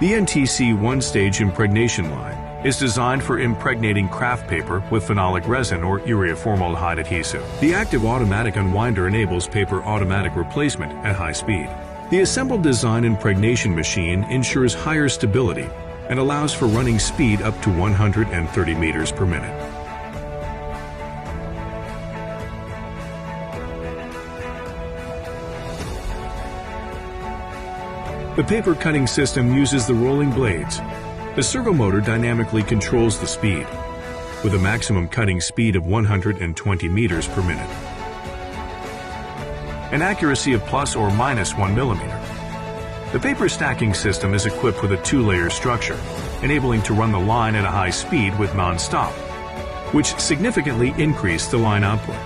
The NTC one-stage impregnation line is designed for impregnating craft paper with phenolic resin or urea formaldehyde adhesive. The active automatic unwinder enables paper automatic replacement at high speed. The assembled design impregnation machine ensures higher stability and allows for running speed up to 130 meters per minute. The paper cutting system uses the rolling blades. The servo motor dynamically controls the speed, with a maximum cutting speed of 120 meters per minute. An accuracy of plus or minus 1 millimeter. The paper stacking system is equipped with a 2-layer structure, enabling to run the line at a high speed with non-stop, which significantly increased the line output.